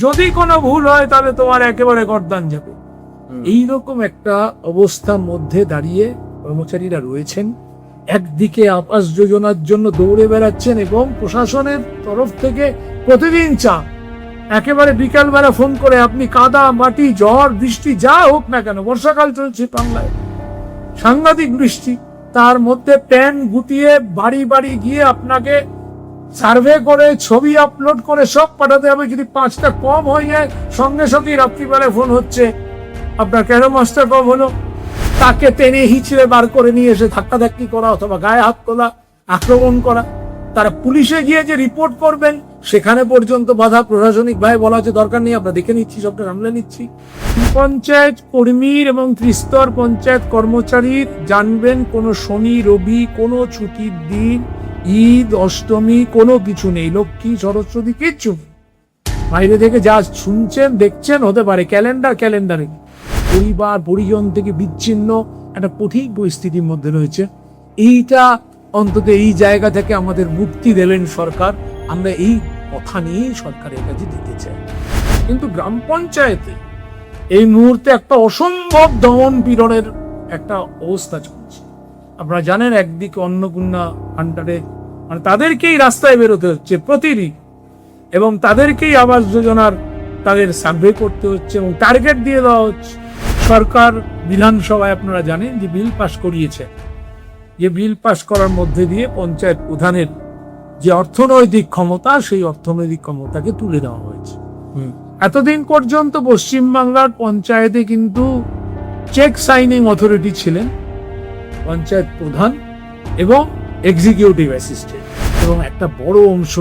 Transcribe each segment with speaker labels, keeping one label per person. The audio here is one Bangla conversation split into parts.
Speaker 1: যদি কোনো ভুল হয় তাহলে তোমার একেবারে গর্দান যাবে। এইরকম একটা অবস্থার মধ্যে দাঁড়িয়ে কর্মচারীরা রয়েছেন। একদিকে আবাস যোজনার জন্য দৌড়ে বেড়াচ্ছেন এবং প্রশাসনের তরফ থেকে প্রতিদিন চাপ, একেবারে বিকালবেলা ফোন করে আপনি কাদা মাটি ঝড় বৃষ্টি যা হোক না কেন, বর্ষাকাল চলছে বাংলায়, সাংঘাতিক বৃষ্টি, তার মধ্যে প্যান গুটিয়ে বাড়ি বাড়ি গিয়ে আপনাকে সার্ভে করে ছবি আপলোড করে সব পাঠাতে হবে। যদি 5টা কম হয়ে যায় সঙ্গে সঙ্গে রাত্রিবেলায় ফোন হচ্ছে আপনার কেন মাছটা কম হলো, তাকে টেনে হিচড়ে বার করে নিয়ে এসে ধাক্কাধাক্কি করা অথবা গায়ে হাত তোলা, আক্রমণ করা। তারা পুলিশে গিয়ে যে রিপোর্ট করবেন সেখানে পর্যন্ত বাধা। প্রশাসনিক ভাই বলা হচ্ছে দরকার নেই, আমরা দেখে নিচ্ছি, সবটা সামলে নিচ্ছি। পঞ্চায়েত কর্মীর এবং ত্রিস্তর পঞ্চায়েত কর্মচারীর জানবেন কোনো শনি রবি কোনো ছুটির দিন ঈদ অষ্টমী কোনো কিছু নেই, লক্ষ্মী সরস্বতী কিচ্ছু নেই। বাইরে থেকে যা শুনছেন দেখছেন হতে পারে ক্যালেন্ডারে পরিবার পরিজন থেকে বিচ্ছিন্ন একটা কঠিন পরিস্থিতির মধ্যে রয়েছে। এইটা অন্তত এই জায়গা থেকে আমাদের মুক্তি দিলেন সরকার। আমরা এই কথা নিয়েই সরকারের কাছে দিতে চাই। কিন্তু গ্রাম পঞ্চায়েতে এই মুহূর্তে একটা অসম্ভব দমন পীড়নের একটা অবস্থা চলছে। আপনারা জানেন একদিকে অন্নপূর্ণা আন্ডারে মানে তাদেরকেই রাস্তায় বেরোতে হচ্ছে প্রতিদিন, এবং তাদেরকেই আবাস যোজনার তাদের সার্ভে করতে হচ্ছে এবং টার্গেট দিয়ে দেওয়া হচ্ছে। সরকার বিধানসভায় আপনারা জানেন যে বিল পাশ করিয়েছে, যে বিল পাশ করার মধ্যে দিয়ে পঞ্চায়েত প্রধানের যে অর্থনৈতিক ক্ষমতা সেই অর্থনৈতিক ক্ষমতাকে তুলে দেওয়া হয়েছে। এতদিন পর্যন্ত পশ্চিমবাংলার পঞ্চায়েতে কিন্তু চেক সাইনিং অথরিটি ছিলেন পঞ্চায়েত প্রধান এবং এক্সিকিউটিভ অ্যাসিস্ট্যান্ট, এবং একটা বড় অংশ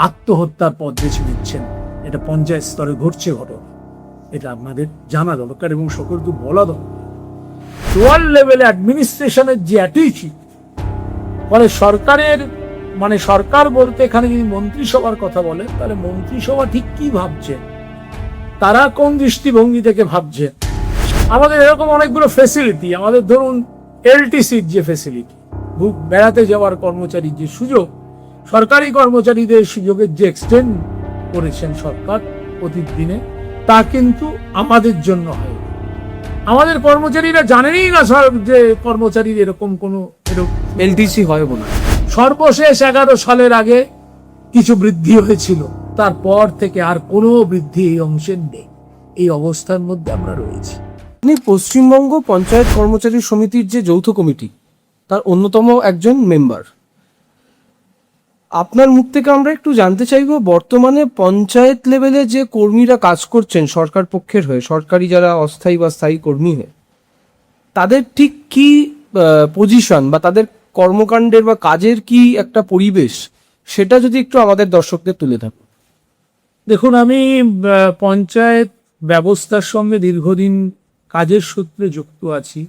Speaker 1: আত্মহত্যার পথ বেছে নিচ্ছেন। এটা পঞ্চায়েত স্তরে ঘটছে ঘটনা, এটা আপনাদের জানা দরকার এবং সকলকে বলা দরকার। লোয়ার লেভেলে অ্যাডমিনিস্ট্রেশনের যে অ্যাটিটিউড, ফলে সরকারের মানে সরকার বলতে এখানে যদি মন্ত্রিসভার কথা বলে তাহলে মন্ত্রিসভা ঠিক কি ভাবছে, তারা কোন দৃষ্টিভঙ্গি থেকে ভাবছে। আমাদের এরকম অনেকগুলো ফেসিলিটি, আমাদের ধরুন এলটিসির যে ফেসিলিটি, বেড়াতে যাওয়ার কর্মচারীর যে সুযোগ, সরকারি কর্মচারীদের সুযোগের যে এক্সটেন্ড করেছেন সরকার প্রতিদিনে, তা কিন্তু আমাদের জন্য হয়। আমাদের কর্মচারীরা জানেনই না যে কর্মচারীর এরকম কোনো
Speaker 2: এলটিসি হয় না।
Speaker 1: সর্বশেষ 11 সালের আগে কিছু বৃদ্ধি হয়েছিল, তারপর থেকে আর কোনো বৃদ্ধি এই অংশের নেই। এই অবস্থার মধ্যে আমরা রয়েছি।
Speaker 2: আপনি পশ্চিমবঙ্গ পঞ্চায়েত কর্মচারী সমিতির যে যৌথ কমিটি তার অন্যতম একজন মেম্বার। আপনার মুখ থেকে আমরা একটু জানতে চাইব, বর্তমানে পঞ্চায়েত লেভেলে যে কর্মীরা কাজ করছেন সরকার পক্ষের হয়ে, সরকারি যারা অস্থায়ী বা স্থায়ী কর্মী হয়ে, তাদের ঠিক কি পজিশন বা তাদের কর্মকাণ্ডের বা কাজের কি একটা পরিবেশ, সেটা যদি একটু আমাদের দর্শকদের তুলে ধরেন।
Speaker 1: দেখুন, আমি পঞ্চায়েত ব্যবস্থার সঙ্গে দীর্ঘদিন কাজের সূত্রে যুক্ত আছি,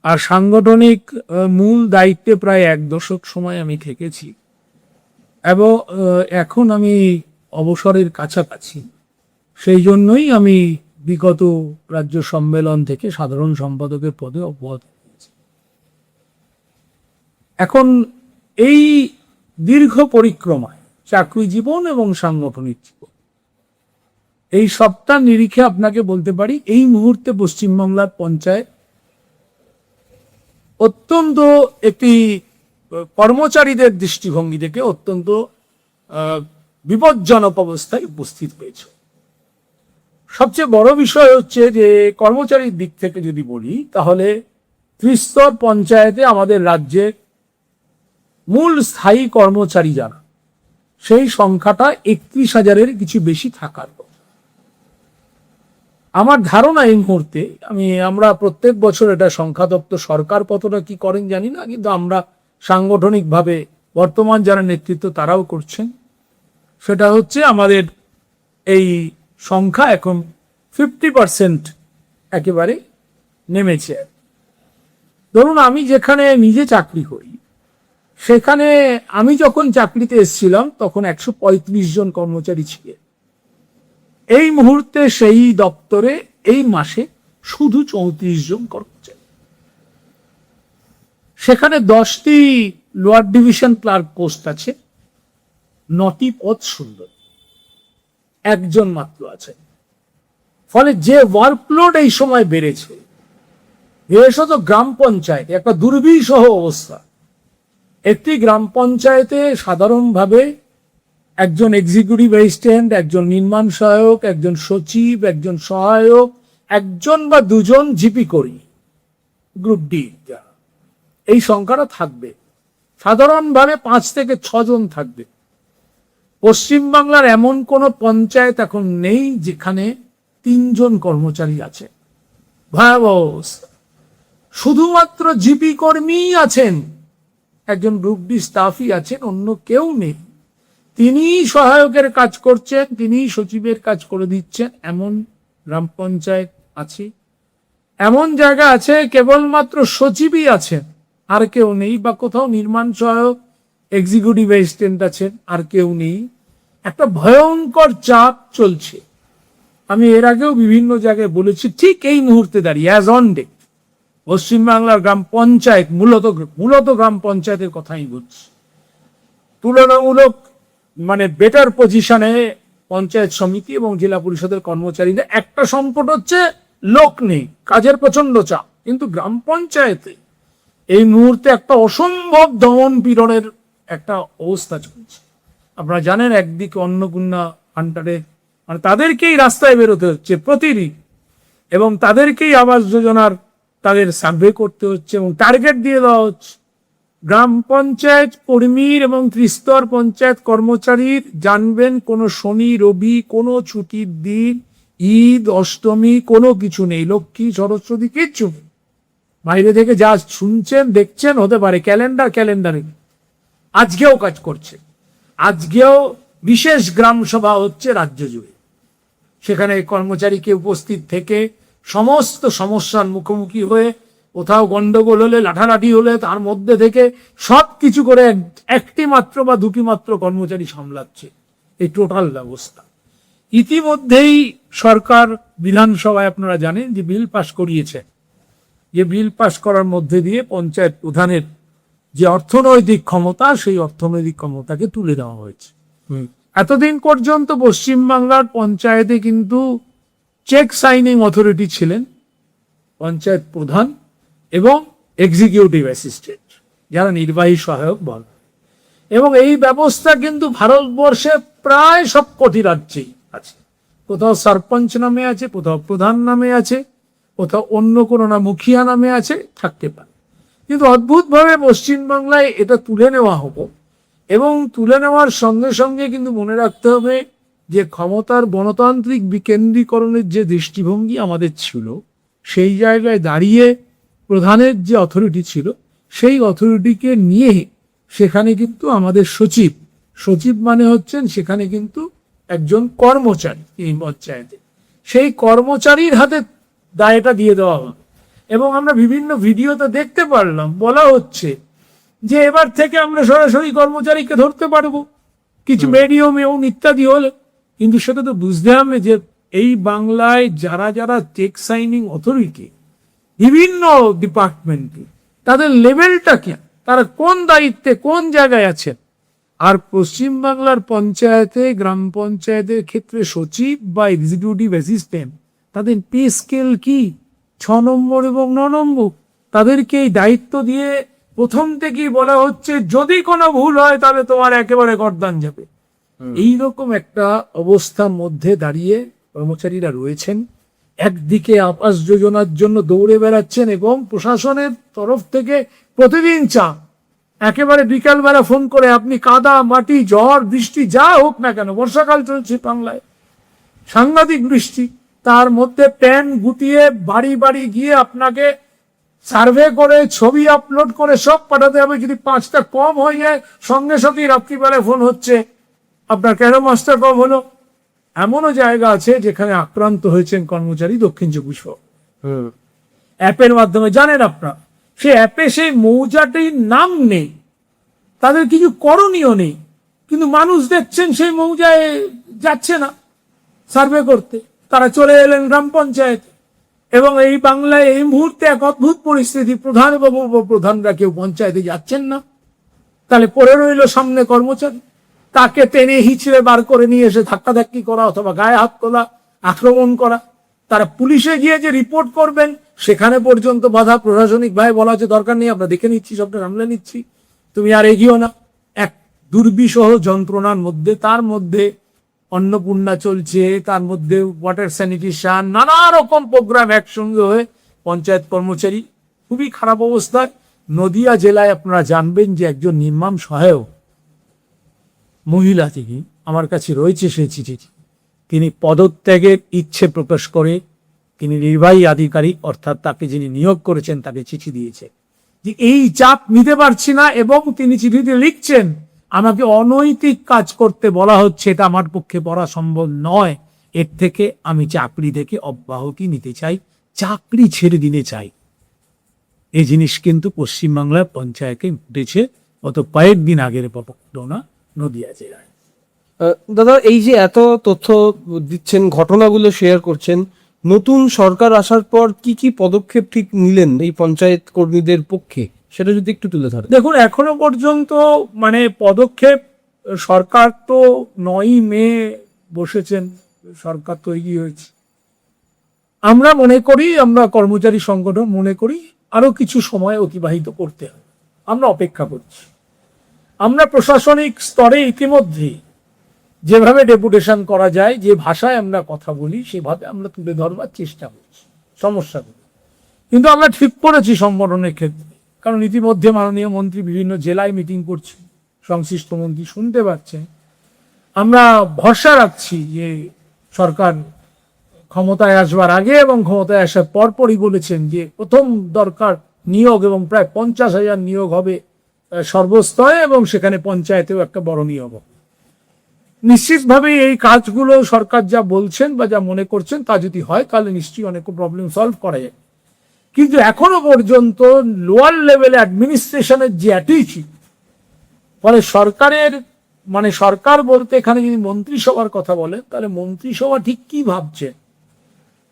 Speaker 1: আর সাংগঠনিক মূল দায়িত্বে প্রায় 1 দশক সময় আমি থেকেছি, এবং এখন আমি অবসরের কাছাকাছি। সেই জন্যই আমি বিগত রাজ্য সম্মেলন থেকে সাধারণ সম্পাদকের পদে অব্যাহত হয়েছি। এখন এই দীর্ঘ পরিক্রমায় চাকরি জীবন এবং সাংগঠনিক জীবন, এই সবটা নিরিখে আপনাকে বলতে পারি এই মুহূর্তে পশ্চিমবাংলার পঞ্চায়েত অত্যন্ত একটি কর্মচারীদের দৃষ্টিভঙ্গি থেকে অত্যন্ত বিপজ্জনক অবস্থায় উপস্থিত হয়েছে। সবচেয়ে বড় বিষয় হচ্ছে যে কর্মচারীর দিক থেকে যদি বলি, তাহলে ত্রিস্তর পঞ্চায়েতে আমাদের রাজ্যের মূল স্থায়ী কর্মচারী যারা, সেই সংখ্যাটা 31,000-এর কিছু বেশি থাকার কথা। আমার ধারণা এই মুহূর্তে, আমরা প্রত্যেক বছর এটা সংখ্যা দপ্তর, সরকার কতটা কি করেন জানি না, কিন্তু আমরা সাংগঠনিকভাবে বর্তমান যারা নেতৃত্ব তারাও করছেন, সেটা হচ্ছে আমাদের এই সংখ্যা এখন 50% একেবারে নেমেছে। ধরুন, আমি যেখানে নিজে চাকরি করি, সেখানে আমি যখন চাকরিতে এসেছিলাম তখন 135 জন কর্মচারী ছিলেন। এই মুহূর্তে সেই দপ্তরে এই মাসে শুধু 34 জন কর্মচারী। সেখানে 10টি লোয়ার ডিভিশন ক্লার্ক পোস্ট আছে, 9টি পদ সুন্দর। একজন মাত্র আছেন। ফলে যে ওয়ার্কলোড এই সময় বেড়েছে, বিশেষত গ্রাম পঞ্চায়েত একটা দুর্বিষহ অবস্থা। একটি গ্রাম পঞ্চায়েতে সাধারণভাবে একজন এক্সিকিউটিভ অ্যাসিস্ট্যান্ট, একজন নির্মাণ সহায়ক, একজন সচিব, একজন সহায়ক, একজন বা দুজন জিপি কর্মী, গ্রুপ ডি, এই সংখ্যাটা থাকবে। সাধারণভাবে 5 থেকে 6 জন থাকবে। পশ্চিমবাংলার এমন কোন পঞ্চায়েত এখন নেই যেখানে 3 জন কর্মচারী আছে। ভয়াবহ অবস্থা। শুধুমাত্র জিপি কর্মী আছেন, একজন গ্রুপ ডি স্টাফই আছেন, অন্য কেউ নেই। তিনি সহায়কের কাজ করছেন, তিনি সচিবের কাজ করে দিচ্ছেন, এমন গ্রাম পঞ্চায়েত আছে। এমন জায়গা আছে কেবলমাত্র সচিবই আছেন, আর কেউ নেই, বা কোথাও নির্মাণ সহায়ক এক্সিকিউটিভ অ্যাসিস্ট্যান্ট আছেন, আর কেউ নেই। একটা ভয়ঙ্কর চাপ চলছে। আমি এর আগেও বিভিন্ন জায়গায় বলেছি, ঠিক এই মুহূর্তে দাঁড়িয়ে অ্যাজ অন ডে পশ্চিমবাংলার গ্রাম পঞ্চায়েত, মূলত গ্রাম পঞ্চায়েতের কথাই বলছি, তুলনামূলক মানে বেটার পজিশনে পঞ্চায়েত সমিতি এবং জেলা পরিষদের কর্মচারীরা। একটা সংকট হচ্ছে লোক নেই, কাজের প্রচন্ড চাপ। কিন্তু গ্রাম পঞ্চায়েতে এই মুহূর্তে একটা অসম্ভব দমন পীড়নের একটা অবস্থা চলছে। আপনারা জানেন, একদিকে অন্নপূর্ণা আন্ডারে মানে তাদেরকেই রাস্তায় বেরোতে হচ্ছে প্রতিদিন, এবং তাদেরকেই আবাস যোজনার তাদের সার্ভে করতে হচ্ছে এবং টার্গেট দিয়ে দেওয়া হচ্ছে। গ্রাম পঞ্চায়েত কর্মীর এবং ত্রিস্তর পঞ্চায়েত কর্মচারীর জানবেন কোনো শনি রবি, কোনো ছুটির দিন, ঈদ, অষ্টমী কোনো কিছু নেই, লক্ষ্মী সরস্বতী কিচ্ছু নেই। বাইরে থেকে যা শুনছেন দেখছেন হতে পারে ক্যালেন্ডারে আজকেও কাজ করছে। আজকেও বিশেষ গ্রাম সভা হচ্ছে রাজ্য জুড়ে। সেখানে কর্মচারীকে উপস্থিত থেকে সমস্ত সমস্যার মুখোমুখি হয়ে, কোথাও গন্ডগোল হলে, লাঠালাঠি হলে তার মধ্যে থেকে সব কিছু করে একটি মাত্র বা দুটি মাত্র কর্মচারী সামলাচ্ছে এই টোটাল ব্যবস্থা। ইতিমধ্যেই সরকার বিধানসভায় আপনারা জানেন যে বিল পাশ করিয়েছে, যে বিল পাশ করার মধ্যে দিয়ে পঞ্চায়েত প্রধানের যে অর্থনৈতিক ক্ষমতা, সেই অর্থনৈতিক ক্ষমতাকে তুলে দেওয়া হয়েছে। এতদিন পর্যন্ত পশ্চিমবাংলার পঞ্চায়েতে কিন্তু চেক সাইনিং অথরিটি ছিলেন পঞ্চায়েত প্রধান এবং এক্সিকিউটিভ অ্যাসিস্ট্যান্ট, যারা নির্বাহী সহায়ক বল। এবং এই ব্যবস্থা কিন্তু ভারতবর্ষে প্রায় সব কটি রাজ্যেই আছে। কোথাও সরপঞ্চ নামে আছে, কোথাও প্রধান নামে আছে, কোথাও অন্য কোনো না মুখিয়া নামে আছে, থাকতে পারে। কিন্তু অদ্ভুতভাবে পশ্চিমবাংলায় এটা তুলে নেওয়া হলো, এবং তুলে নেওয়ার সঙ্গে সঙ্গে কিন্তু মনে রাখতে হবে যে ক্ষমতার গণতান্ত্রিক বিকেন্দ্রীকরণের যে দৃষ্টিভঙ্গি আমাদের ছিল, সেই জায়গায় দাঁড়িয়ে প্রধানের যে অথরিটি ছিল, সেই অথরিটিকে নিয়ে সেখানে কিন্তু আমাদের সচিব মানে হচ্ছেন সেখানে কিন্তু একজন কর্মচারী এই পঞ্চায়েতে, সেই কর্মচারীর হাতে দায়টা দিয়ে দেওয়া হবে। এবং আমরা বিভিন্ন ভিডিওতে দেখতে পারলাম, বলা হচ্ছে যে এবার থেকে আমরা সরাসরি কর্মচারীকে ধরতে পারবো, কিছু মেডিয়াম এবং ইত্যাদি হলে। কিন্তু সেটা তো বুঝতে হবে যে এই বাংলায় যারা যারা চেক সাইনিং অথরিটি বিভিন্ন ডিপার্টমেন্টে, তাদের লেভেলটা কি, তারা কোন দায়িত্বে কোন জায়গায় আছেন। আর পশ্চিমবাংলার পঞ্চায়েতে, গ্রাম পঞ্চায়েতের ক্ষেত্রে সচিব বা এক্সিকিউটিভ অ্যাসিস্ট্যান্ট, তাদের পে স্কেল কি 6 নম্বর এবং 9 নম্বর। তাদেরকে এই দায়িত্ব দিয়ে প্রথম থেকেই বলা হচ্ছে যদি কোনো ভুল হয় তাহলে তোমার একেবারে গর্দান যাবে। এইরকম একটা অবস্থার মধ্যে দাঁড়িয়ে কর্মচারীরা রয়েছেন। একদিকে আবাস যোজনার জন্য দৌড়ে বেড়াচ্ছেন এবং প্রশাসনের তরফ থেকে প্রতিদিন চাপ, একেবারে বিকালবেলা ফোন করে আপনি কাদা মাটি ঝড় বৃষ্টি যা হোক না কেন, বর্ষাকাল চলছে বাংলায়, সাংঘাতিক বৃষ্টি, তার মধ্যে প্যান গুটিয়ে বাড়ি বাড়ি গিয়ে আপনাকে সার্ভে করে ছবি আপলোড করে সব পাঠাতে হবে। যদি 5টা কম হয়ে যায় সঙ্গে সঙ্গেই রাত্রিবেলায় ফোন হচ্ছে আপনার কেন 5টা কম হলো। এমনও জায়গা আছে যেখানে আক্রান্ত হয়েছেন কর্মচারী দক্ষিণ 24 পরগনা। অ্যাপের মাধ্যমে জানেন আপনারা, সে অ্যাপে সেই মৌজাটির নাম নেই, তাদের কিছু করণীয় নেই, কিন্তু মানুষ দেখছেন সেই মৌজায় যাচ্ছে না সার্ভে করতে, তারা চলে এলেন গ্রাম পঞ্চায়েত। এবং এই বাংলায় এই মুহূর্তে এক অদ্ভুত পরিস্থিতি, প্রধান এবং উপপ্রধানরা কেউ পঞ্চায়েতে যাচ্ছেন না, তাহলে পড়ে রইল সামনে কর্মচারী। তাকে টেনে হিচড়ে বার করে নিয়ে এসে ধাক্কাধাক্কি করা অথবা গায়ে হাত তোলা, আক্রমণ করা। তারা পুলিশে গিয়ে যে রিপোর্ট করবেন সেখানে পর্যন্ত বাধা। প্রশাসনিক ভাবে বলা হচ্ছে দরকার নেই, আমরা দেখে নিচ্ছি, সবটা সামলে নিচ্ছি, তুমি আর এগিয়েও না। এক দুর্বিষহ যন্ত্রণার মধ্যে, তার মধ্যে অন্নপূর্ণা চলছে, তার মধ্যে ওয়াটার স্যানিটেশন, নানা রকম প্রোগ্রাম একসঙ্গে হয়ে পঞ্চায়েত কর্মচারী খুবই খারাপ অবস্থায়। নদিয়া জেলায় আপনারা জানবেন যে একজন নির্মাণ সহায়ক মহিলা তিনি, আমার কাছে রয়েছে সেই চিঠিটি, তিনি পদত্যাগের ইচ্ছে প্রকাশ করে তিনি নির্বাহী আধিকারিক অর্থাৎ তাকে যিনি নিয়োগ করেছেন তাকে চিঠি দিয়েছে যে এই চাপ নিতে পারছি না, এবং তিনি চিঠিতে লিখছেন আমাকে অনৈতিক কাজ করতে বলা হচ্ছে, এটা আমার পক্ষে করা সম্ভব নয়, এর থেকে আমি চাকরি থেকে অব্যাহতি নিতে চাই, চাকরি ছেড়ে দিতে চাই। এই জিনিস কিন্তু পশ্চিমবাংলার পঞ্চায়েতে ঘটেছে গত কয়েকদিন আগের ঘটনা নদিয়া জেলায়।
Speaker 2: দাদা, এই যে এত তথ্য দিচ্ছেন, ঘটনাগুলো শেয়ার করছেন, নতুন সরকার আসার পর কি কি পদক্ষেপ ঠিক নিলেন এই পঞ্চায়েত কর্মীদের পক্ষে, সেটা যদি একটু তুলে ধরেন।
Speaker 1: দেখুন, এখনো পর্যন্ত মানে পদক্ষেপ, সরকার তো 9ই মে বসেছেন, সরকার তৈরি হয়েছে। আমরা মনে করি, আমরা কর্মচারী সংগঠন মনে করি আরো কিছু সময় অতিবাহিত করতে হবে, আমরা অপেক্ষা করছি। আমরা প্রশাসনিক স্তরে ইতিমধ্যে যেভাবে ডেপুটেশন করা যায়, যে ভাষায় আমরা কথা বলি সেভাবে আমরা তুলে ধরবার চেষ্টা করছি সমস্যাগুলো। কিন্তু আমরা ঠিক করেছি সংগঠনের ক্ষেত্রে, কারণ ইতিমধ্যে মাননীয় মন্ত্রী বিভিন্ন জেলায় মিটিং করছে, সংশ্লিষ্ট মন্ত্রী শুনতে পাচ্ছেন। আমরা ভরসা রাখছি যে সরকার ক্ষমতায় আসবার আগে এবং ক্ষমতায় আসার পরপরই বলেছেন যে প্রথম দরকার নিয়োগ, এবং প্রায় 50,000 নিয়োগ হবে সর্বস্তরে, এবং সেখানে পঞ্চায়েতেও একটা বড় নিয়োগ হবে। নিশ্চিতভাবে এই কাজগুলো সরকার যা বলছেন বা যা মনে করছেন তা যদি হয় তাহলে নিশ্চয়ই অনেক প্রবলেম সলভ করা যায়। কিন্তু এখনো পর্যন্ত লোয়ার লেভেলে অ্যাডমিনিস্ট্রেশনের যে অ্যাটিচিউড, ফলে সরকারের মানে সরকার বলতে এখানে যদি মন্ত্রিসভার কথা বলেন তাহলে মন্ত্রিসভা ঠিক কি ভাবছে,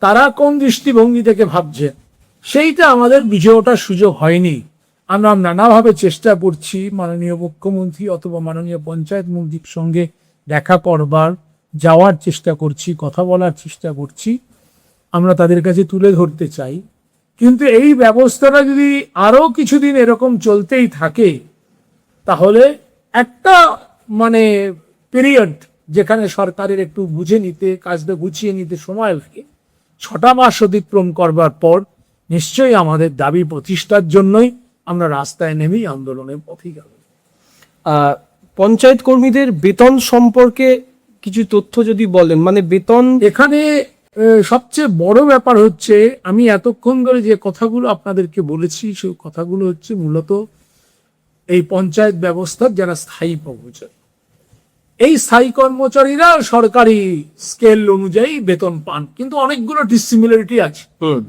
Speaker 1: তারা কোন দৃষ্টিভঙ্গি থেকে ভাবছে, সেইটা আমাদের বুঝে ওঠার সুযোগ হয়নি। আমরা নানাভাবে চেষ্টা করছি মাননীয় মুখ্যমন্ত্রী অথবা মাননীয় পঞ্চায়েত মন্ত্রীর সঙ্গে দেখা করবার, যাওয়ার চেষ্টা করছি, কথা বলার চেষ্টা করছি, আমরা তাদের কাছে তুলে ধরতে চাই। কিন্তু এই ব্যবস্থাটা যদি আরো কিছুদিন এরকম চলতেই থাকে তাহলে একটা মানে পিরিয়ড যেখানে সরকারের একটু বুঝে নিতে, কাজটা গুছিয়ে নিতে সময় লাগে, 6টা মাস অতিক্রম করবার পর নিশ্চয়ই আমাদের দাবি প্রতিষ্ঠার জন্যই আমরা রাস্তায় নেমেই আন্দোলনের পথে গেল।
Speaker 2: পঞ্চায়েত কর্মীদের বেতন সম্পর্কে কিছু তথ্য যদি বলেন, মানে বেতন
Speaker 1: এখানে সবচেয়ে বড় ব্যাপার হচ্ছে, আমি এতক্ষণ ধরে যে কথাগুলো আপনাদেরকে বলেছি সেই কথাগুলো হচ্ছে মূলত এই পঞ্চায়েত ব্যবস্থার যারা স্থায়ী কর্মচারী, এই স্থায়ী কর্মচারীরা সরকারি স্কেল অনুযায়ী বেতন পান, কিন্তু অনেকগুলো ডিসিমিলারিটি আছে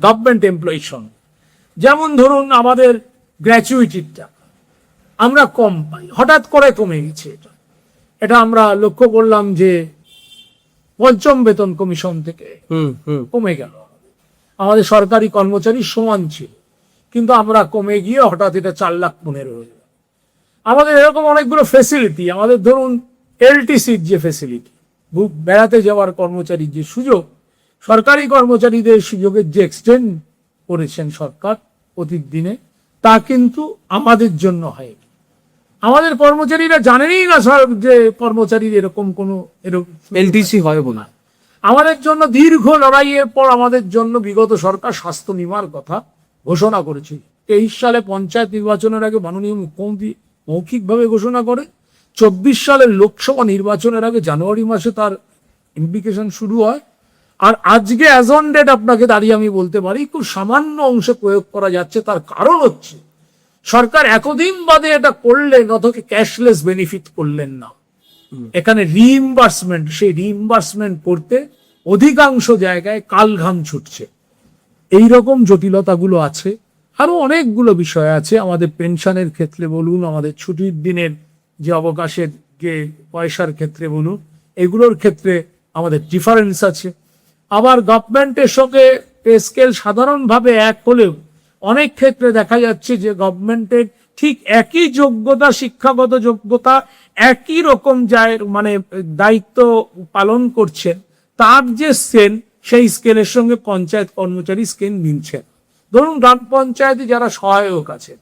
Speaker 1: গভর্নমেন্ট এমপ্লয়ির সঙ্গে। যেমন ধরুন আমাদের গ্র্যাচুইটির টাকা আমরা কম পাই, হঠাৎ করে কমে গেছে। এটা আমরা লক্ষ্য করলাম যে পঞ্চম বেতন কমিশন থেকে কমে গেল। আমাদের সরকারি কর্মচারী সমান ছিল, কিন্তু আমরা কমে গিয়ে হঠাৎ এটা 4,15,000 হয়ে গেল। আমাদের এরকম অনেকগুলো ফেসিলিটি, আমাদের ধরুন এলটিসির যে ফেসিলিটি, বেড়াতে যাওয়ার কর্মচারীর যে সুযোগ, সরকারি কর্মচারীদের সুযোগের যে এক্সটেন্ড করেছেন সরকার অতীত দিনে, তা কিন্তু আমাদের জন্য হয়। আমাদের কর্মচারীরা জানেনই না যে কর্মচারীর এরকম কোনো এরকম
Speaker 2: এলটিসি হয় বলে।
Speaker 1: আমাদের জন্য দীর্ঘ লড়াইয়ের পর আমাদের জন্য বিগত সরকার স্বাস্থ্য বীমার কথা ঘোষণা করেছে। 23 সালে পঞ্চায়েত নির্বাচনের আগে মাননীয় মুখ্যমন্ত্রী মৌখিকভাবে ঘোষণা করে, 24 সালের লোকসভা নির্বাচনের আগে জানুয়ারি মাসে তার ইমপ্লিকেশন শুরু হয়। আর আজকে অ্যাজ অন ডেট আপনাকে দাঁড়িয়ে আমি বলতে পারি খুব সামান্য অংশে প্রয়োগ করা যাচ্ছে। তার কারণ হচ্ছে সরকার এতদিন বাদে এটা করলেন, অথচ ক্যাশলেস বেনিফিট করলেন না। এখানে রিইম্বার্সমেন্ট, সেই রিইম্বার্সমেন্ট করতে অধিকাংশ জায়গায় কালঘাম ছুটছে। এইরকম জটিলতাগুলো আছে। আরো অনেকগুলো বিষয় আছে, আমাদের পেনশনের ক্ষেত্রে বলুন, আমাদের ছুটির দিনের যে অবকাশের যে পয়সার ক্ষেত্রে বলুন, এগুলোর ক্ষেত্রে আমাদের ডিফারেন্স আছে। আবার গভর্নমেন্টের সঙ্গে পে স্কেল সাধারণভাবে এক হলেও অনেক ক্ষেত্রে দেখা যাচ্ছে যে গভর্নমেন্টের ঠিক একই যোগ্যতা, শিক্ষাগত যোগ্যতা, একই রকম যায় মানে দায়িত্ব পালন করছেন, তার যে স্কেল, সেই স্কেলের সঙ্গে পঞ্চায়েত কর্মচারী স্কেল মিলছে না। ধরুন গ্রাম পঞ্চায়েতে যারা সহায়ক আছে,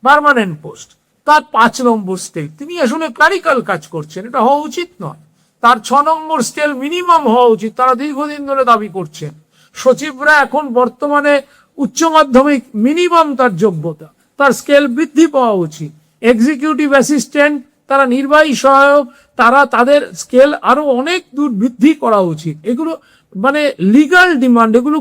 Speaker 1: পার্মানেন্ট পোস্ট, তার 5 নম্বর স্কেল, তিনি আসলে ক্লারিক্যাল কাজ করছেন, এটা হওয়া উচিত নয়। তার 6 নম্বর স্কেল মিনিমাম হওয়া উচিত, তারা দীর্ঘদিন ধরে দাবি করছেন। সচিবরা এখন বর্তমানে উচ্চ মাধ্যমিক মিনিমাম তার যোগ্যতা, তার স্কেল বৃদ্ধি পাওয়া উচিত। এক্সিকিউটিভ অ্যাসিস্ট্যান্ট, তারা নির্বাহী সহায়ক, তারা তাদের স্কেল আরো অনেক দূর বৃদ্ধি করা উচিত। এগুলো মানে লিগাল ডিমান্ড, এগুলো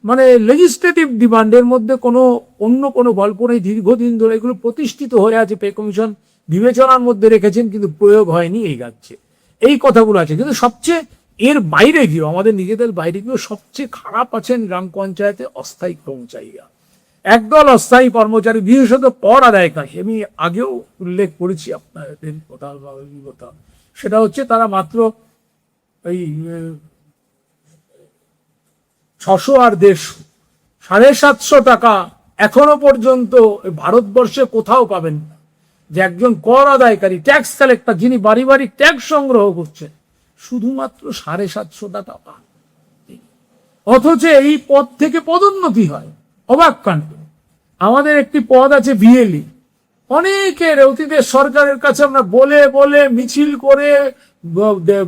Speaker 1: মানে লেজিসলেটিভ ডিমান্ডের মধ্যে কোনো অন্য কোনো গল্প নেই। দীর্ঘদিন ধরে এগুলো প্রতিষ্ঠিত হয়ে আছে, পে কমিশন বিবেচনার মধ্যে রেখেছেন, কিন্তু প্রয়োগ হয়নি, এই যাচ্ছে, এই কথাগুলো আছে। কিন্তু সবচেয়ে এর বাইরে গিয়েও, আমাদের নিজেদের বাইরে গিয়েও সবচেয়ে খারাপ আছেন গ্রাম পঞ্চায়েতে অস্থায়ী কর্মচারীরা। একদল অস্থায়ী কর্মচারী, বিশেষত কর আদায়কারী, আমি আগেও উল্লেখ করেছি আপনাদের কথা বা অভিজ্ঞতা, সেটা হচ্ছে তারা মাত্র এই 600 আর 150, 750 টাকা এখনো পর্যন্ত ভারতবর্ষে কোথাও পাবেন না, যে একজন কর আদায়কারী, ট্যাক্স কালেক্টর, যিনি বাড়ি বাড়ি ট্যাক্স সংগ্রহ করছেন, শুধুমাত্র 750 টাকা পান। অথচ এই পদ থেকে পদোন্নতি হয়, অবাক কাণ্ড। আমাদের একটি পদ আছে ভিএলই, অনেকের অতীতের সরকারের কাছে আমরা বলে বলে, মিছিল করে,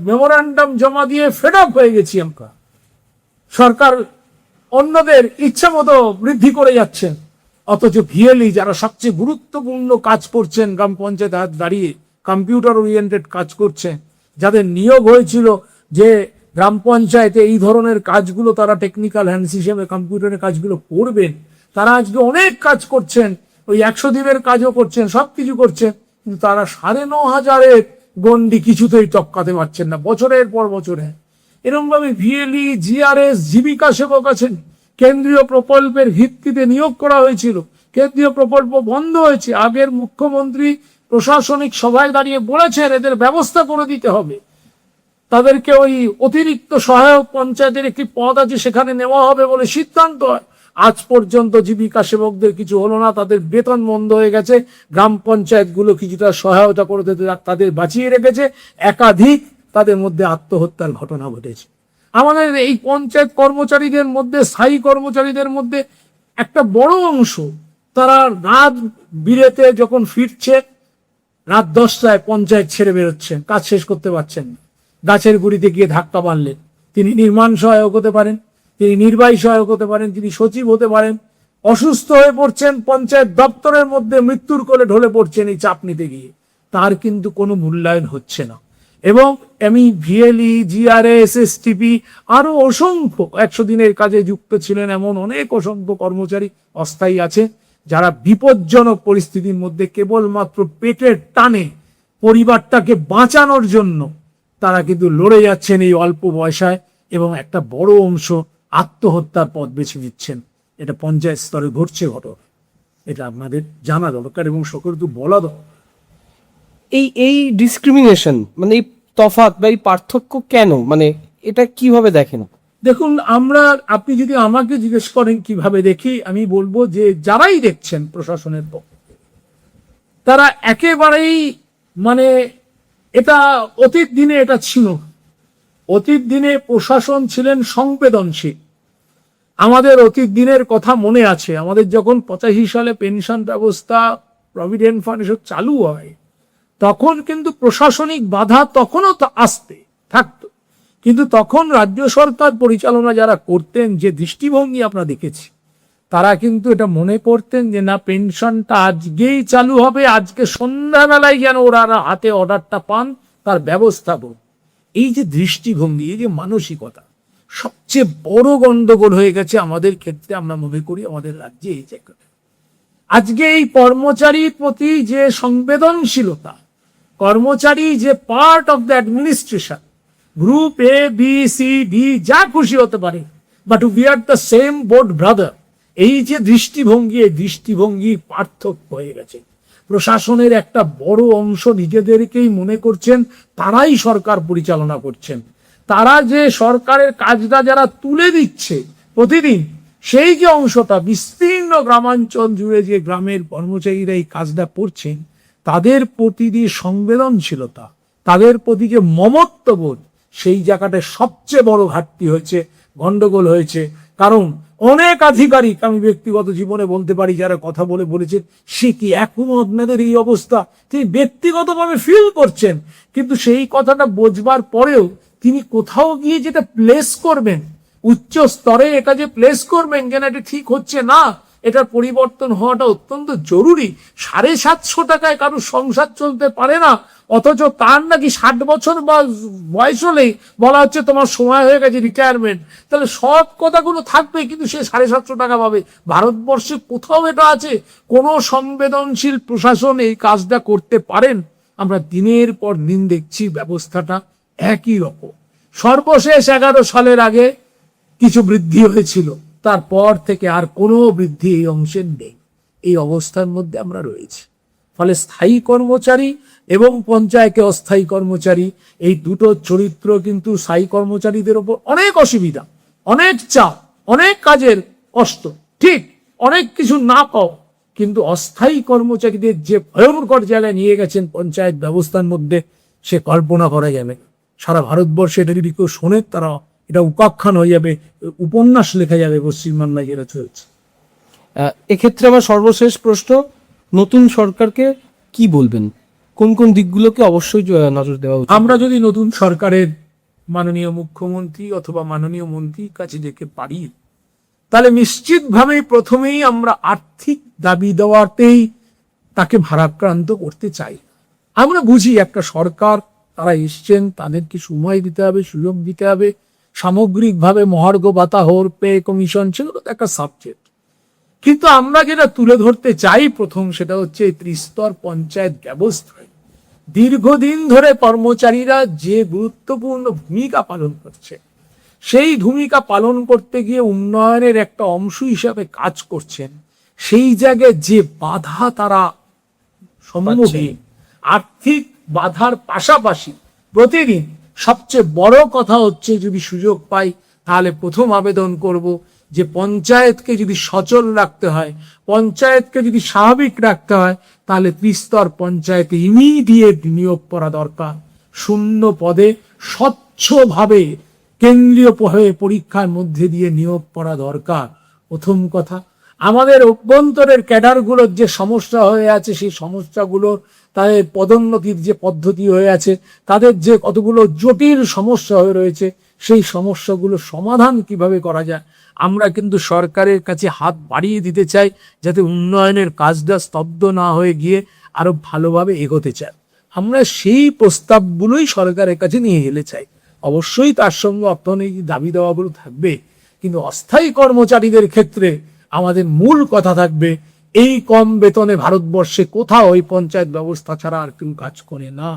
Speaker 1: মেমোরান্ডাম জমা দিয়ে ফেড আপ হয়ে গেছি আমরা। সরকার অন্যদের ইচ্ছা মতো বৃদ্ধি করে যাচ্ছেন, অথচ ভিএলই যারা সবচেয়ে গুরুত্বপূর্ণ কাজ করছেন গ্রাম পঞ্চায়েত হাত দাঁড়িয়ে, কম্পিউটার ওরিয়েন্টেড কাজ করছেন, যাদের নিয়োগ হয়েছিল যে গ্রাম পঞ্চায়েতে এই ধরনের কাজগুলো তারা টেকনিক্যাল হ্যান্ডস হিসেবে কম্পিউটারের কাজগুলো করবেন, তারা আজকে অনেক কাজ করছেন, ওই 100 দিনের কাজও করছেন, সবকিছু করছেন, কিন্তু তারা 9,500 গন্ডি কিছুতেই টপকাতে পারছেন না, বছরের পর বছরে। এরকম ভাবে ভিএলই, জিআরএস, জীবিকা সেবক আছেন, কেন্দ্রীয় প্রকল্পের ভিত্তিতে নিয়োগ করা হয়েছিল, কেন্দ্রীয় প্রকল্প বন্ধ হয়েছে। আগের মুখ্যমন্ত্রী প্রশাসনিক সভায় দাঁড়িয়ে বলেছেন এদের ব্যবস্থা করে দিতে হবে, তাদেরকে ওই অতিরিক্ত সহায়ক পঞ্চায়েতের একটি পদ আছে সেখানে নেওয়া হবে বলে সিদ্ধান্ত হয়। আজ পর্যন্ত জীবিকা সেবকদের কিছু হলো না, তাদের বেতন বন্ধ হয়ে গেছে। গ্রাম পঞ্চায়েতগুলো কিছুটা সহায়তা করে তাদের বাঁচিয়ে রেখেছে, একাধিক তাদের মধ্যে আত্মহত্যার ঘটনা ঘটেছে। আমাদের এই পঞ্চায়েত কর্মচারীদের মধ্যে, স্থায়ী কর্মচারীদের মধ্যে একটা বড় অংশ, তারা রাত বিরেতে যখন ফিরছে, রাত 10টায় পঞ্চায়েত ছেড়ে বেরোচ্ছেন, কাজ শেষ করতে পারছেন না। গাছের গুড়িতে গিয়ে ধাক্কা মারলেন, তিনি নির্মাণ সহায়ক হতে পারেন, তিনি নির্বাহী সহায়ক হতে পারেন, তিনি সচিব হতে পারেন। অসুস্থ হয়ে পড়ছেন, পঞ্চায়েত দপ্তরের মধ্যে মৃত্যুর কোলে ঢলে পড়ছেন এই চাপ নিতে গিয়ে, তার কিন্তু কোনো মূল্যায়ন হচ্ছে না। এবং আমি ভিএলই, জিআরএস, এসটিপি, আরো অসংখ্য 100 দিনের কাজে যুক্ত ছিলেন এমন অনেক অসংখ্য কর্মচারী অস্থায়ী আছে, যারা বিপজ্জনক পরিস্থিতির মধ্যে কেবলমাত্র পেটের টানে পরিবারটাকে বাঁচানোর জন্য তারা কিন্তু লড়ে যাচ্ছেন এই অল্প বয়সায়, এবং একটা বড় অংশ আত্মহত্যার পথ বেছে নিচ্ছেন। এটা পঞ্চায়েত স্তরে ঘটছে ঘটনা, এটা আপনাদের জানা দরকার এবং সকলকে বলা দরকার।
Speaker 2: এই ডিসক্রিমিনেশন, মানে এই তফাৎ বা এই পার্থক্য কেন, মানে এটা কিভাবে দেখেন?
Speaker 1: দেখুন, আপনি যদি আমাকে জিজ্ঞেস করেন কিভাবে দেখি, আমি বলবো যে যারাই দেখছেন প্রশাসনের পক্ষে, তারা একেবারেই মানে এটা অতীত দিনে এটা ছিল। অতীত দিনে প্রশাসন ছিলেন সংবেদনশীল। আমাদের অতীত দিনের কথা মনে আছে, আমাদের যখন 85 সালে পেনশন ব্যবস্থা, প্রভিডেন্ট ফান্ড এসব চালু হয়, তখন কিন্তু প্রশাসনিক বাধা তখনও আসতে থাকতো, কিন্তু তখন রাজ্য সরকার পরিচালনা যারা করতেন, যে দৃষ্টিভঙ্গি আমরা দেখেছি, তারা কিন্তু এটা মনে করতেন যে না, পেনশনটা আজকেই চালু হবে, আজকে সন্ধ্যাবেলায় যেন ওরা হাতে অর্ডারটা পান, তার ব্যবস্থা হোক। এই যে দৃষ্টিভঙ্গি, এই যে মানসিকতা, সবচেয়ে বড় গন্ডগোল হয়ে গেছে আমাদের ক্ষেত্রে, আমরা মনে করি আমাদের রাজ্যে এই জায়গাটা। আজকে এই কর্মচারীর প্রতি যে সংবেদনশীলতা, কর্মচারী যে part of the administration, group A, B, C, D, যা খুশি হতে পারে, but we are the same boat brother, এই যে দৃষ্টিভঙ্গি, এই দৃষ্টিভঙ্গির পার্থক্য হয়ে গেছে। প্রশাসনের একটা বড় অংশ নিজেদেরকেই মনে করছেন তারাই সরকার পরিচালনা করছেন, তারা যে সরকারের কাজটা যারা তুলে দিচ্ছে প্রতিদিন, সেই যে অংশটা বিস্তীর্ণ গ্রামাঞ্চল জুড়ে যে গ্রামের কর্মচারীরা এই কাজটা করছেন, তাদের প্রতি যে সংবেদনশীলতা, তাদের প্রতি যে মমত্ববোধ, সেই জায়গাটায় সবচেয়ে বড় ঘাটতি হয়েছে, গন্ডগোল হয়েছে। কারণ অনেক আধিকারিক আমি ব্যক্তিগত জীবনে বলতে পারি, যারা কথা বলে বলেছেন, সে কি এখনো আপনাদের এই অবস্থা, তিনি ব্যক্তিগতভাবে ফিল করছেন, কিন্তু সেই কথাটা বোঝবার পরেও তিনি কোথাও গিয়ে যেটা প্লেস করবেন, উচ্চ স্তরে এটা যে প্লেস করবেন কেন এটা ঠিক হচ্ছে না, এটার পরিবর্তন হওয়াটা অত্যন্ত জরুরি। 750 টাকায় কারো সংসার চলতে পারে না, অথচ তার নাকি 60 বছর বা বয়স হলেই বলা হচ্ছে তোমার সময় হয়ে গেছে রিটায়ারমেন্ট। তাহলে সব কথাগুলো থাকবে, কিন্তু সে 750 টাকা পাবে। ভারতবর্ষে কোথাও এটা আছে? কোন সংবেদনশীল প্রশাসন এই কাজটা করতে পারেন? আমরা দিনের পর দিন দেখছি ব্যবস্থাটা একই রকম। সর্বশেষ 11 সালের আগে কিছু বৃদ্ধি হয়েছিল, তারপর থেকে আর কোনো বৃদ্ধি এই অংশের নেই। এই অবস্থার মধ্যে আমরা রয়েছি। ফলে স্থায়ী কর্মচারী এবং পঞ্চায়েতে অস্থায়ী কর্মচারী, এই দুটো চরিত্র কিন্তু স্থায়ী কর্মচারীদের ওপর অনেক অসুবিধা, অনেক চাপ, অনেক কাজের কষ্ট, ঠিক অনেক কিছু না পাও, কিন্তু অস্থায়ী কর্মচারীদের যে ভয়ঙ্কর জায়গায় নিয়ে গেছেন পঞ্চায়েত ব্যবস্থার মধ্যে, সে কল্পনা করা যাবে। সারা ভারতবর্ষে এটা যদি কেউ শোনে, তারা এটা উপাখ্যান হয়ে যাবে, উপন্যাস লেখা যাবে পশ্চিমবাংলায় যেটা চলছে।
Speaker 2: এক্ষেত্রে আমার সর্বশেষ প্রশ্ন, নতুন সরকারকে কি বলবেন, কোন কোন দিকগুলোকে অবশ্যই নজর দেওয়া উচিত?
Speaker 1: আমরা যদি নতুন সরকারের মাননীয় মুখ্যমন্ত্রী অথবা মাননীয় মন্ত্রীর কাছে যেতে পারি, তাহলে নিশ্চিতভাবে প্রথমেই আমরা আর্থিক দাবি দেওয়াতেই তাকে ভারাক্রান্ত করতে চাই। আমরা বুঝি একটা সরকার, তারা এসছেন, তাদেরকে সময় দিতে হবে, সুযোগ দিতে হবে, সামগ্রিকভাবে মহার্ঘ ভাতা, হোর পে, কমিশন, সেগুলো তো একটা সাবজেক্ট। কিন্তু আমরা যেটা তুলে ধরতে চাই প্রথম, সেটা হচ্ছে এই ত্রিস্তর পঞ্চায়েত ব্যবস্থায় দীর্ঘদিন ধরে কর্মচারীরা যে গুরুত্বপূর্ণ ভূমিকা পালন করছে, সেই ভূমিকা পালন করতে গিয়ে উন্নয়নের একটা অংশ হিসাবে কাজ করছেন, সেই জায়গায় যে বাধা তারা সম্মুখীন, আর্থিক বাধার পাশাপাশি প্রতিদিন সবচেয়ে বড় কথা হচ্ছে, যদি সুযোগ পাই তাহলে প্রথম আবেদন করব যে পঞ্চায়েতকে যদি সচল রাখতে হয়, পঞ্চায়েতকে যদি স্বাভাবিক রাখতে হয়, তাহলে ত্রিস্তর পঞ্চায়েতে ইমিডিয়েট নিয়োগ করা দরকার। শূন্য পদে স্বচ্ছভাবে কেন্দ্রীয় পরীক্ষার মধ্যে দিয়ে নিয়োগ করা দরকার। প্রথম কথা, আমাদের অভ্যন্তরের ক্যাডারগুলোর যে সমস্যা হয়ে আছে, সেই সমস্যাগুলোর, তাদের পদোন্নতির যে পদ্ধতি হয়ে আছে, তাদের যে কতগুলো জটিল সমস্যা হয়ে রয়েছে, সেই সমস্যাগুলো সমাধান কিভাবে করা যায়, আমরা কিন্তু সরকারের কাছে হাত বাড়িয়ে দিতে চাই, যাতে উন্নয়নের কাজটা স্তব্ধ না হয়ে গিয়ে আরো ভালোভাবে এগোতে চাই। আমরা সেই প্রস্তাবগুলোই সরকারের কাছে নিয়ে গেলে চাই। অবশ্যই তার সঙ্গে অর্থনৈতিক দাবি দেওয়াগুলো থাকবে, কিন্তু অস্থায়ী কর্মচারীদের ক্ষেত্রে আমাদের মূল কথা থাকবে, এই কম বেতনে ভারতবর্ষে কোথাও ওই পঞ্চায়েত ব্যবস্থা ছাড়া আর কেউ কাজ করে না।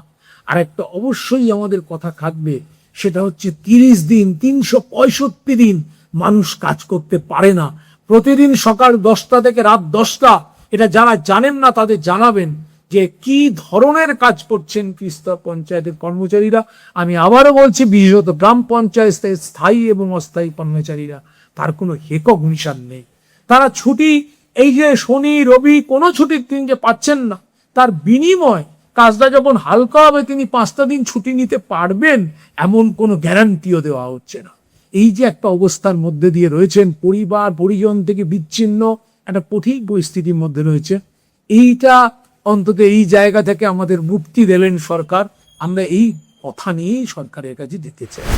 Speaker 1: আর একটা অবশ্যই আমাদের কথা থাকবে, সেটা হচ্ছে 30 দিন, 365 দিন মানুষ কাজ করতে পারে না। প্রতিদিন সকাল 10টা থেকে রাত 10টা, এটা যারা জানেন না তাদের জানাবেন যে কি ধরনের কাজ করছেন ত্রিস্তর পঞ্চায়েতের কর্মচারীরা। আমি আবারও বলছি, বিশেষত গ্রাম পঞ্চায়েত স্থায়ী এবং অস্থায়ী কর্মচারীরা, তার কোনো রেকগনিশন নেই। তারা ছুটি, এই যে শনি রবি কোনো ছুটির দিন যে পাচ্ছেন না, তার বিনিময় কাজটা যখন হালকা হবে তিনি 5টা দিন ছুটি নিতে পারবেন, এমন কোনো গ্যারান্টিও দেওয়া হচ্ছে না। এই যে একটা অবস্থার মধ্যে দিয়ে রয়েছেন, পরিবার পরিজন থেকে বিচ্ছিন্ন একটা কঠিন পরিস্থিতির মধ্যে রয়েছে, এইটা অন্তত এই জায়গা থেকে আমাদের মুক্তি দিলেন সরকার। আমরা এই কথা নিয়েই সরকারের কাছে যেতে চাই।